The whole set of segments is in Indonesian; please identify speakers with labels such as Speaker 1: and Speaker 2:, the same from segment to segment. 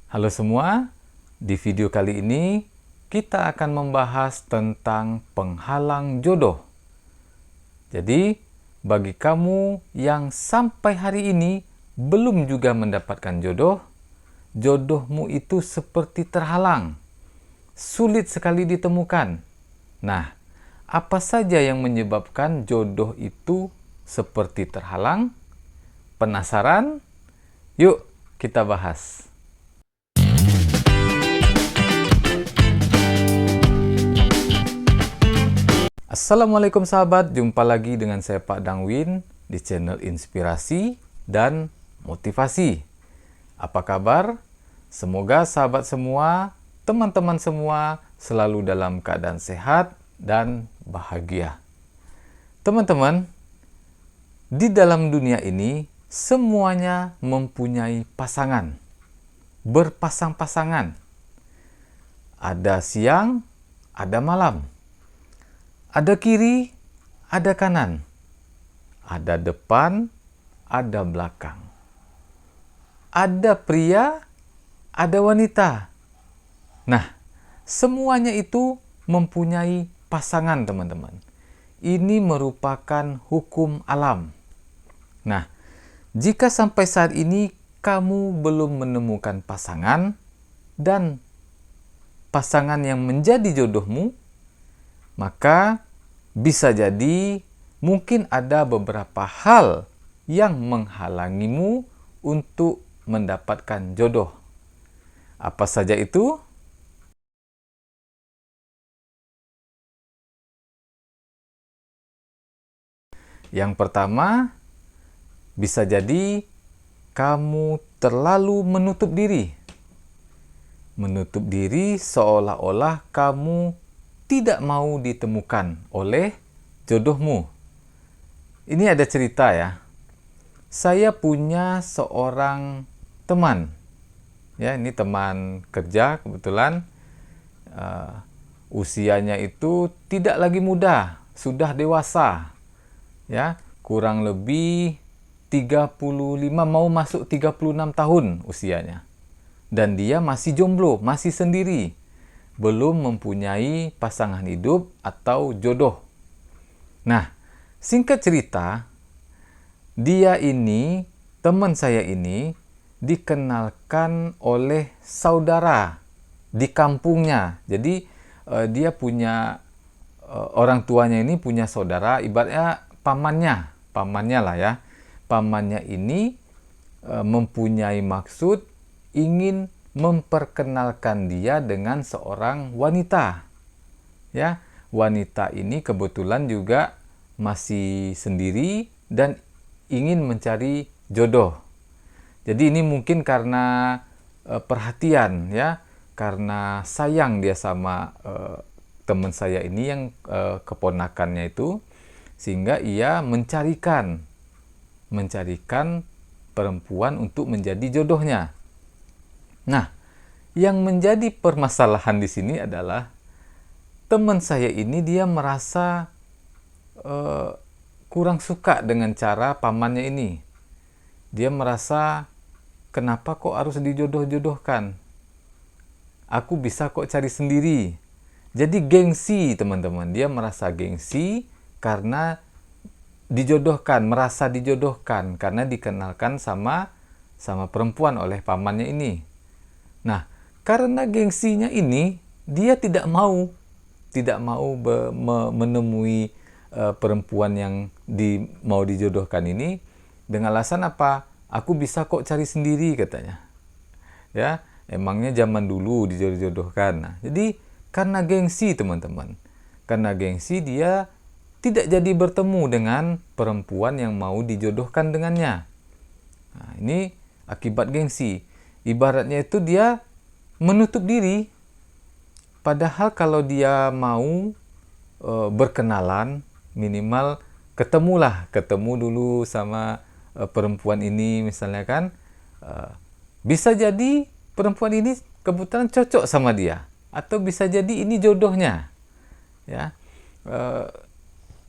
Speaker 1: Halo semua, di video kali ini kita akan membahas tentang penghalang jodoh. Jadi, bagi kamu yang sampai hari ini belum juga mendapatkan jodoh, jodohmu itu seperti terhalang, sulit sekali ditemukan. Nah, apa saja yang menyebabkan jodoh itu seperti terhalang? Penasaran? Yuk, kita bahas. Assalamualaikum sahabat, jumpa lagi dengan saya Pak Dangwin di channel Inspirasi dan Motivasi. Apa kabar? Semoga sahabat semua, teman-teman semua selalu dalam keadaan sehat dan bahagia. Teman-teman, di dalam dunia ini semuanya mempunyai pasangan, berpasang-pasangan. Ada siang, ada malam. Ada kiri, ada kanan. Ada depan, ada belakang. Ada pria, ada wanita. Nah, semuanya itu mempunyai pasangan, teman-teman. Ini merupakan hukum alam. Nah, jika sampai saat ini kamu belum menemukan pasangan dan pasangan yang menjadi jodohmu, maka bisa jadi mungkin ada beberapa hal yang menghalangimu untuk mendapatkan jodoh. Apa saja itu? Yang pertama, bisa jadi kamu terlalu menutup diri. Menutup diri seolah-olah kamu tidak mau ditemukan oleh jodohmu. Ini ada cerita ya. Saya punya seorang teman. Ya, ini teman kerja kebetulan. Usianya itu tidak lagi muda, sudah dewasa. Ya, kurang lebih 35 mau masuk 36 tahun usianya. Dan dia masih jomblo, masih sendiri. Belum mempunyai pasangan hidup atau jodoh. Nah, singkat cerita, teman saya ini, dikenalkan oleh saudara di kampungnya. Jadi, dia punya, orang tuanya ini punya saudara, ibaratnya pamannya lah ya. Pamannya ini mempunyai maksud ingin memperkenalkan dia dengan seorang wanita. Ya, wanita ini kebetulan juga masih sendiri dan ingin mencari jodoh. Jadi ini mungkin karena perhatian ya, karena sayang dia sama teman saya ini yang keponakannya itu, sehingga ia mencarikan perempuan untuk menjadi jodohnya. Nah, yang menjadi permasalahan di sini adalah teman saya ini dia merasa kurang suka dengan cara pamannya ini. Dia merasa, kenapa kok harus dijodoh-jodohkan? Aku bisa kok cari sendiri. Jadi gengsi, teman-teman. Dia merasa gengsi karena merasa dijodohkan karena dikenalkan sama perempuan oleh pamannya ini. Nah, karena gengsinya ini, dia tidak mau menemui perempuan yang mau dijodohkan ini dengan alasan apa? Aku bisa kok cari sendiri, katanya. Ya, emangnya zaman dulu dijodoh-jodohkan. Nah, jadi karena gengsi, teman-teman. Karena gengsi dia tidak jadi bertemu dengan perempuan yang mau dijodohkan dengannya. Nah, ini akibat gengsi. Ibaratnya itu dia menutup diri. Padahal kalau dia mau berkenalan, minimal ketemu dulu sama perempuan ini misalnya kan. Bisa jadi perempuan ini kebetulan cocok sama dia, atau bisa jadi ini jodohnya. Ya.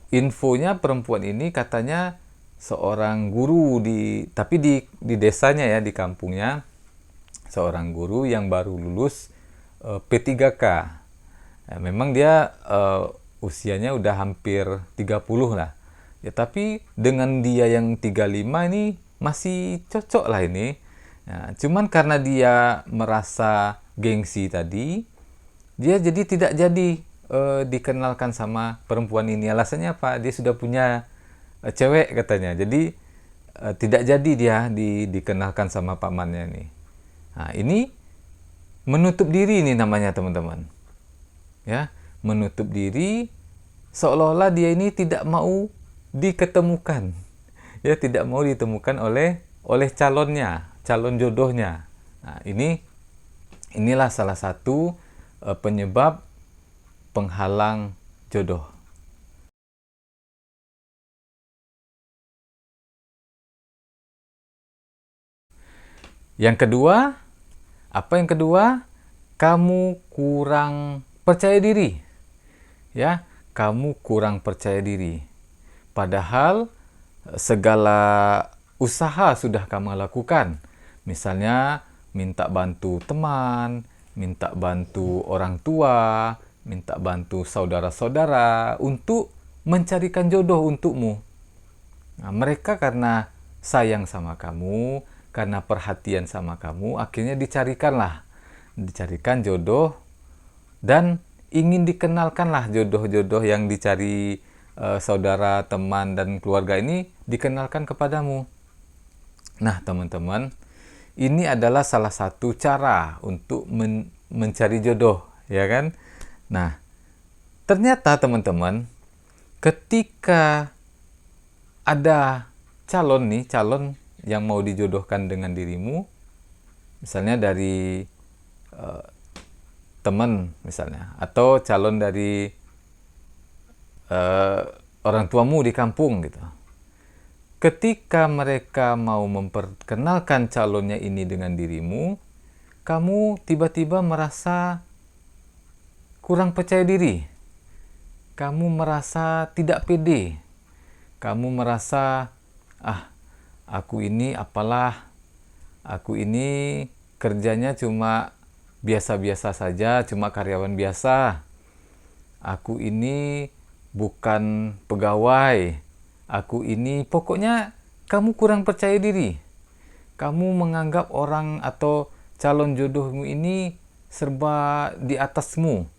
Speaker 1: Infonya perempuan ini katanya seorang guru tapi di desanya ya, di kampungnya, seorang guru yang baru lulus P3K. Memang dia usianya udah hampir 30 lah. Ya, tapi dengan dia yang 35 ini masih cocok lah ini. Ya, cuman karena dia merasa gengsi tadi, dia jadi tidak jadi dikenalkan sama perempuan ini. Alasannya apa? Dia sudah punya cewek katanya. Jadi tidak jadi dia dikenalkan sama pamannya nih. Nah, ini menutup diri nih namanya teman-teman. Ya, menutup diri seolah-olah dia ini tidak mau diketemukan. Ya, tidak mau ditemukan oleh calonnya, calon jodohnya. Nah, inilah salah satu penyebab penghalang jodoh. Yang kedua, apa yang kedua? Kamu kurang percaya diri. Ya, kamu kurang percaya diri. Padahal segala usaha sudah kamu lakukan. Misalnya minta bantu teman, minta bantu orang tua, minta bantu saudara-saudara untuk mencarikan jodoh untukmu. Nah, mereka karena sayang sama kamu, karena perhatian sama kamu, akhirnya dicarikan jodoh, dan ingin dikenalkanlah jodoh-jodoh yang dicari saudara, teman, dan keluarga ini dikenalkan kepadamu. Nah, teman-teman, ini adalah salah satu cara untuk mencari jodoh, ya kan? Nah, ternyata teman-teman, ketika ada calon yang mau dijodohkan dengan dirimu, misalnya dari teman misalnya, atau calon dari orang tuamu di kampung gitu. Ketika mereka mau memperkenalkan calonnya ini dengan dirimu, kamu tiba-tiba merasa kurang percaya diri. Kamu merasa tidak pede. Kamu merasa, aku ini apalah, aku ini kerjanya cuma biasa-biasa saja, cuma karyawan biasa. Aku ini bukan pegawai. Aku ini, pokoknya kamu kurang percaya diri. Kamu menganggap orang atau calon jodohmu ini serba di atasmu.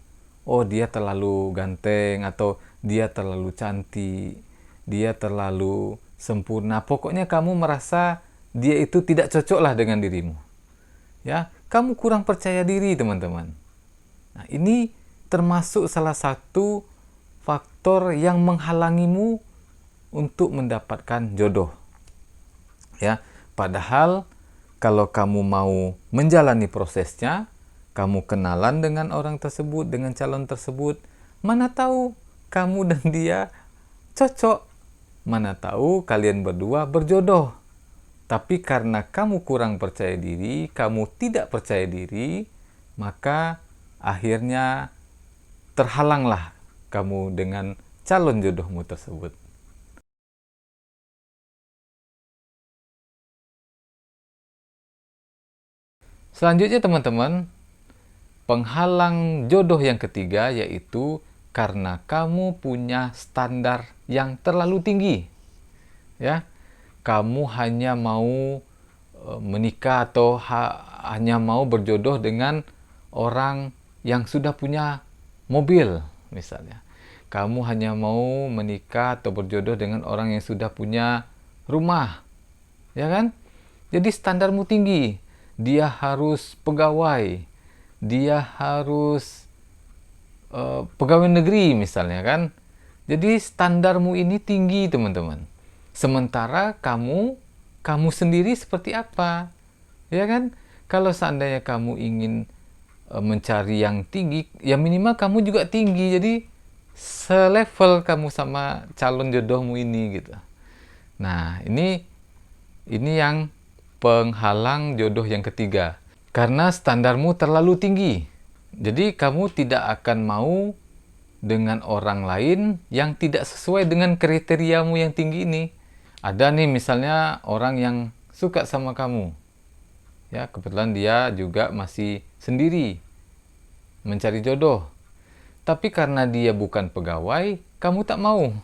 Speaker 1: Oh, dia terlalu ganteng, atau dia terlalu cantik, dia terlalu sempurna. Pokoknya kamu merasa dia itu tidak cocok lah dengan dirimu. Ya, kamu kurang percaya diri, teman-teman. Nah, ini termasuk salah satu faktor yang menghalangimu untuk mendapatkan jodoh. Ya, padahal kalau kamu mau menjalani prosesnya, kamu kenalan dengan orang tersebut, dengan calon tersebut, mana tahu kamu dan dia cocok. Mana tahu kalian berdua berjodoh. Tapi karena kamu kurang percaya diri, kamu tidak percaya diri, maka akhirnya terhalanglah kamu dengan calon jodohmu tersebut. Selanjutnya teman-teman, penghalang jodoh yang ketiga yaitu karena kamu punya standar yang terlalu tinggi. Ya, kamu hanya mau menikah atau hanya mau berjodoh dengan orang yang sudah punya mobil misalnya. Kamu hanya mau menikah atau berjodoh dengan orang yang sudah punya rumah. Ya kan? Jadi standarmu tinggi. Dia harus pegawai. Dia harus pegawai negeri misalnya kan. Jadi standarmu ini tinggi, teman-teman. Sementara kamu sendiri seperti apa? Ya kan? Kalau seandainya kamu ingin mencari yang tinggi, ya minimal kamu juga tinggi. Jadi selevel kamu sama calon jodohmu ini gitu. Nah, ini yang penghalang jodoh yang ketiga. Karena standarmu terlalu tinggi. Jadi kamu tidak akan mau dengan orang lain yang tidak sesuai dengan kriteriamu yang tinggi ini. Ada nih misalnya orang yang suka sama kamu. Ya, kebetulan dia juga masih sendiri mencari jodoh. Tapi karena dia bukan pegawai, kamu tak mau.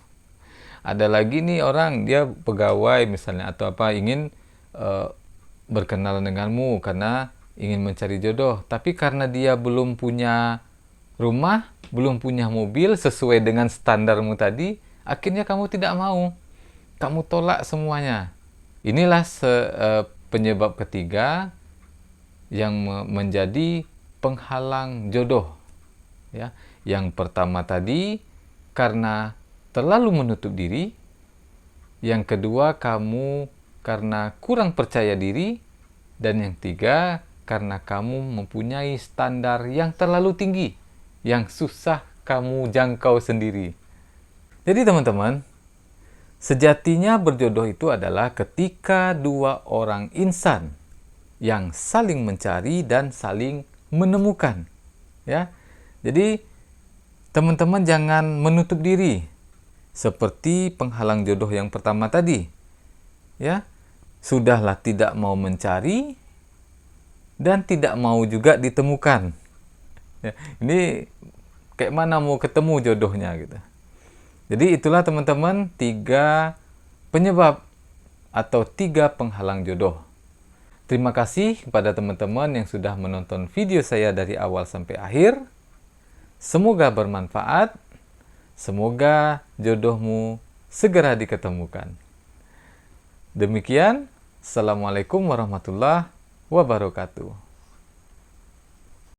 Speaker 1: Ada lagi nih orang, dia pegawai misalnya atau apa, ingin eh, berkenalan denganmu karena ingin mencari jodoh. Tapi karena dia belum punya rumah, belum punya mobil sesuai dengan standarmu tadi, akhirnya kamu tidak mau. Kamu tolak semuanya. Inilah penyebab ketiga yang menjadi penghalang jodoh. Ya, yang pertama tadi karena terlalu menutup diri, yang kedua kamu karena kurang percaya diri, dan yang tiga karena kamu mempunyai standar yang terlalu tinggi yang susah kamu jangkau sendiri. Jadi teman-teman, sejatinya berjodoh itu adalah ketika dua orang insan yang saling mencari dan saling menemukan. Ya. Jadi teman-teman jangan menutup diri seperti penghalang jodoh yang pertama tadi. Ya. Sudahlah tidak mau mencari dan tidak mau juga ditemukan. Ya, ini kayak mana mau ketemu jodohnya gitu. Jadi itulah teman-teman 3 penyebab atau 3 penghalang jodoh. Terima kasih kepada teman-teman yang sudah menonton video saya dari awal sampai akhir. Semoga bermanfaat. Semoga jodohmu segera diketemukan. Demikian, Assalamualaikum warahmatullahi wabarakatuh.